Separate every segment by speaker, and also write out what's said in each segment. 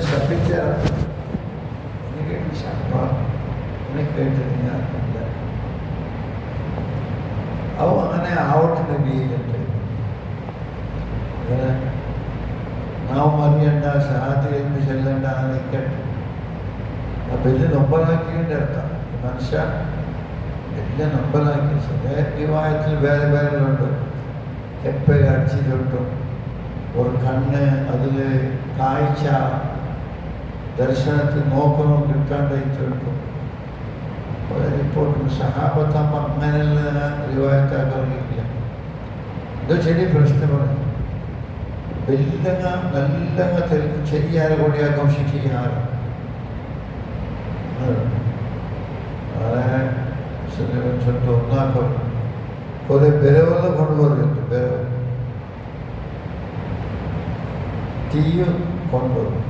Speaker 1: ശപിച്ച എനിക്ക് ശപ്പ എന്നെ കേട്ടിട്ട് ഞാൻ ഇല്ല. അവ അങ്ങനെ ಆವಟ್ಟು ನಬಿಯಂತೆ ನಾವು ಮರಿಯಂಡ ಶಹಾದೆಯನ್ನು ಚೆಲ್ಲಂಡ ನಿಕ್ಕಟ್ಟು ಆ ಬೆಲ್ಲಿ ನೊಬ್ಬಲಾಕಿಂದ ಅರ್ಥ ಮನುಷ್ಯ ಎಲ್ಲ നമ്പലാക്കി. റിവായത്തിൽ വേറെ വേറെ ഉണ്ട്. എപ്പോഴും അടിച്ചിട്ടുണ്ട് ഒരു കണ്ണ് അതിൽ കാഴ്ച ദർശനത്തിൽ നോക്കണം കിട്ടാണ്ടായിട്ടുണ്ട്. റിപ്പോർട്ട് സഹാബത്താകുമ്പോൾ അങ്ങനെയുള്ള റിവായത്താക്കാറില്ല. ഇത് ചെറിയ പ്രശ്നമാണ്. വെല്ലങ്ങ നല്ലങ്ങ ശരിയായ കൂടി ആഘോഷിച്ച് ചെയ്യാറ് ಚೊಟ್ಟು ಒನ್ನಾಕೊಂಡು ಕೊರೆ ಬೆರವೆಲ್ಲ ಕೊಂಡು ಬರಬೇಕು. ಬೆರವು തീയും കൊണ്ടുവരും.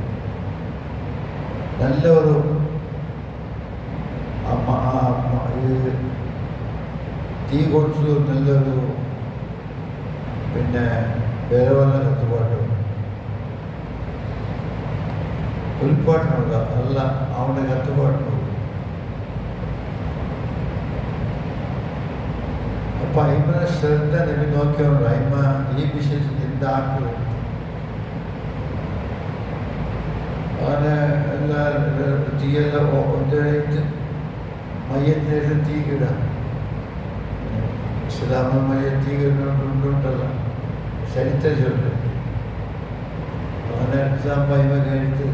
Speaker 1: നല്ലൊരു തീ കൊടുത്തു നല്ലൊരു പിന്നെ വെരവെല്ലാം കത്തുപാട്ട് ഉൽപ്പാട്ടിനുണ്ട്. അല്ല അവൻ്റെ കത്തുപാട്ടിനുണ്ട്. അപ്പം അയിമനെ ശ്രദ്ധ നബി നോക്കിയുണ്ട്. അയിമ ഈ വിഷയത്തിൽ എന്താക്കുക അങ്ങനെ എല്ലാ തീയെല്ലാം ഒന്നിട്ട് മയ്യത്തിനേറ്റ് തീ കിടാം. ഇസ്ലാമിൽ മയ്യത്ത് തീ കിടുന്നുണ്ടല്ല ചരിത്ര ചൊല്ല്. അങ്ങനെ എക്സാം പൈമ കഴിഞ്ഞിട്ട്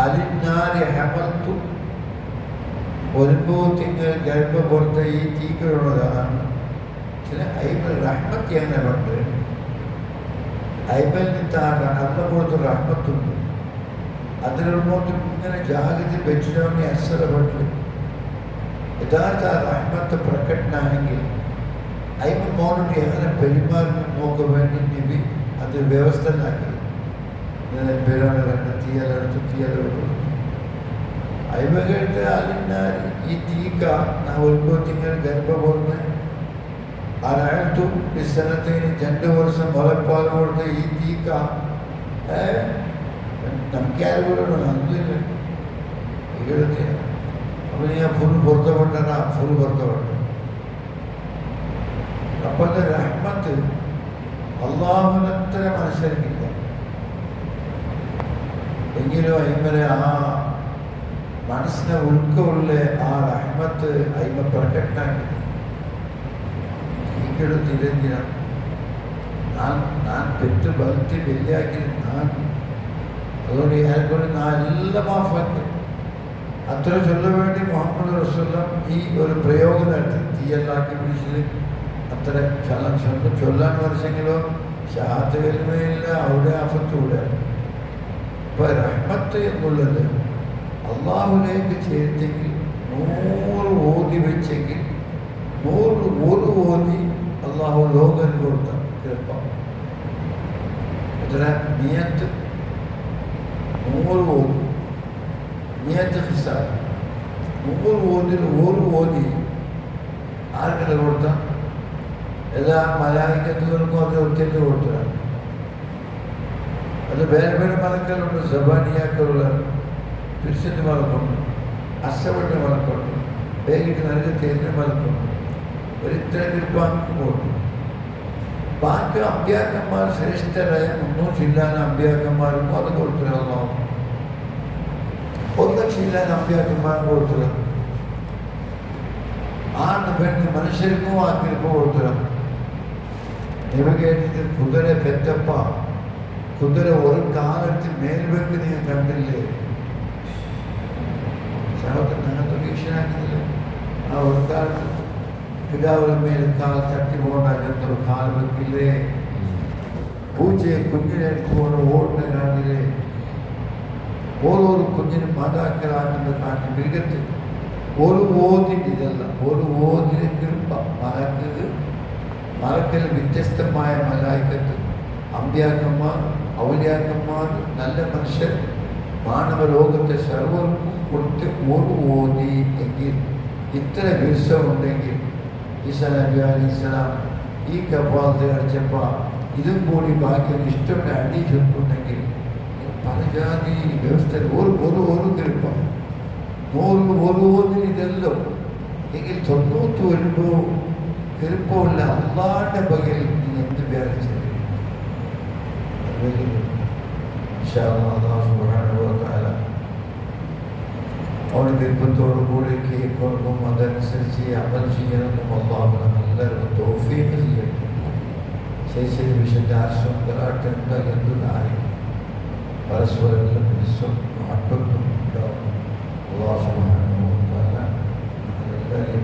Speaker 1: അലിന്നാരി ഹെമത്തു ഒൻപത് തിങ്കൾ ഗർഭം കൊടുത്ത ഈ തീക്കിടുന്നതാണ്. ചില അയ്മൽ റഹ്മത്ത് എന്നെ ഉണ്ട്. അയ്മൽ നിന്നാണ് അല്ല കൊടുത്ത റഹ്മത്തുണ്ട്. അതിനോട്ട് ഇങ്ങനെ ജാഗ്രത വെച്ചിട്ടാണ് അസരപ്പെട്ട് യഥാർത്ഥ റഹ്മത്ത് പ്രകടനാണെങ്കിൽ അയ്മ മോനോട്ട് എങ്ങനെ പെരുമാറുന്ന നോക്ക വേണ്ടി നബി അത് വ്യവസ്ഥനാക്കി. പേരാണ് കണ്ട തീയലെടുത്ത് തീയലെടുത്തു അയ്മ കേട്ട് അതിനാൽ ഈ തീക്ക ഒൻപത്തിങ്ങനെ ഗർഭപൂർന്ന് അനാഴ്ത്തും വിസനത്തിന് 2 വർഷം മുലപ്പാൽ കൊടുത്ത ഈ തീക്ക നമുക്ക് ആരും കൂടെ അന്നില്ല ഇവിടുത്തെ. അപ്പം ഞാൻ ഫുൾ പൊരുത്തപ്പെട്ട ഫുൾ പൊരുത്തപ്പെട്ടു. അപ്പം റഹ്മത്ത് അള്ളാഹുവിനത്ര മനുഷ്യർക്കില്ല. എങ്കിലും അയിമലെ ആ മനസ്സിനെ ഉൾക്കുള്ള ആ റഹ്മത്ത് അയിമ പ്രകടനാക്കി തീക്കെടുത്തില്ല. ഞാൻ പെറ്റ് ബലത്തി വെല്ലിയാക്കി ഞാൻ അതുകൊണ്ട് ഞാനെക്കൊണ്ട് ഞാൻ എല്ലാം മാഫാക്കി. അത്ര ചൊല്ല വേണ്ടി മുഹമ്മദ് റസൂലുള്ളാഹി ഈ ഒരു പ്രയോഗം നടത്തി. തീയെല്ലാക്കി പിടിച്ചത് അത്ര ചൊല്ലാൻ വരച്ചെങ്കിലോ ഷഹാദത്ത് കലിമയില്ല, അവിടെ ആഫത്തൂടെ. ഇപ്പം റഹ്മത്ത് എന്നുള്ളത് അള്ളാഹുലേക്ക് ചേർത്തെങ്കിൽ 100 ഓതി വെച്ചെങ്കിൽ 100 ഓതി അള്ളാഹു ലോകം കൊടുത്ത കൃപ. എത്ര നിയത്ത് 100 ഓതി നിയത്ത് ഹിസാബ് 100 ഓതിൽ 1 ഓതി ആർക്കെല്ലാം കൊടുത്ത എല്ലാ മലായിക്കത്തുകൾക്കും അത് ഒറ്റയ്ക്ക് കൊടുത്തതാണ്. അത് വേറെ വേറെ മലക്കളുണ്ട്. സബാനിയാക്കളുള്ള തിരിച്ചിട്ട് മലക്കുണ്ട്, അസവന്റെ മലക്കുണ്ട്, വേഗിട്ട് നൽകി തേരിന് മലക്കുണ്ട്. ഒരു ഇത്രയും ബാങ്ക് പോകുന്നു. ബാക്കി അമ്പ്യാക്കന്മാർ ശ്രേഷ്ഠരായ 300 ജില്ലാന അമ്പ്യാക്കന്മാർക്കും അത് കൊടുത്തിരുന്നു. 1 ലക്ഷം ജില്ലാന അമ്പ്യാക്കന്മാരും കൊടുത്തിരുന്നു. ആണ് പെണ്ണ് മനുഷ്യർക്കും ആ കൃപ കൊടുത്തിരുന്നു. ഇവ കേട്ടിട്ട് കുതിര പെറ്റപ്പ കുതിര ഒരു കാലത്ത് മേൽവെക്ക് നീ കണ്ടില്ലേ? ഞങ്ങൾക്ക് വീക്ഷണാക്കുന്നില്ല. ആ ഒരു കാലത്ത് പിതാവിന് മേൽ കാൽ തട്ടി പോകണ്ടൊരു കാൽ വെക്കില്ലേ? പൂച്ചയെ കുഞ്ഞിനെ എടുത്തുകൊണ്ട് ഓടുന്ന കാണില്ലേ? ഓരോ കുഞ്ഞിനും മാതാക്കളാണെന്ന് കാട്ടി മൃഗത്തിൽ ഒരു ഓതിൻ്റെ ഇതല്ല, ഒരു ഓതിന് കൃപ മലക്കൽ വ്യത്യസ്തമായ മലായിക്കത്ത് അമ്പ്യാക്കന്മാർ, ഔലിയാക്കന്മാർ, നല്ല മനുഷ്യർ മാനവലോകത്തെ സർവർക്കും കൊടുത്ത് ഒരു ഓതി എങ്കിൽ ഇത്ര വിശ്വമുണ്ടെങ്കിൽ ഈസാ നബി അലൈഹിസ്സലാം ഈ കഫാലത്ത് അടിച്ചപ്പോൾ ഇതും കൂടി ബാക്കി ഇഷ്ടമുള്ള അടി ചൊല്ലുണ്ടെങ്കിൽ പല ജാതി വ്യവസ്ഥ ഒരു തിരുപ്പം 100 ഇതല്ലോ എങ്കിൽ 90 വരുമ്പോൾ തിരുപ്പമില്ല. അള്ളാന്റെ പകൽ നീ എന്ത് വിചാരിച്ചത് അവരുടെ തിരുപ്പത്തോടു കൂടി കേൾക്കണം, അതനുസരിച്ച് അമൽ ചെയ്യണമെന്നും അള്ളാഹു നല്ലൊരു തൗഫീഖ് ചെയ്യട്ടെ. ശേഷം വിശുദ്ധ ആശ്രമങ്ങളായിട്ട് എന്താ എന്ത് കാര്യം പരസ്പരം വിശ്വം അട്ടൊന്നും ഉണ്ടാവും. അള്ളാഹു സുബ്ഹാനഹു വ തആല എല്ലാവരെയും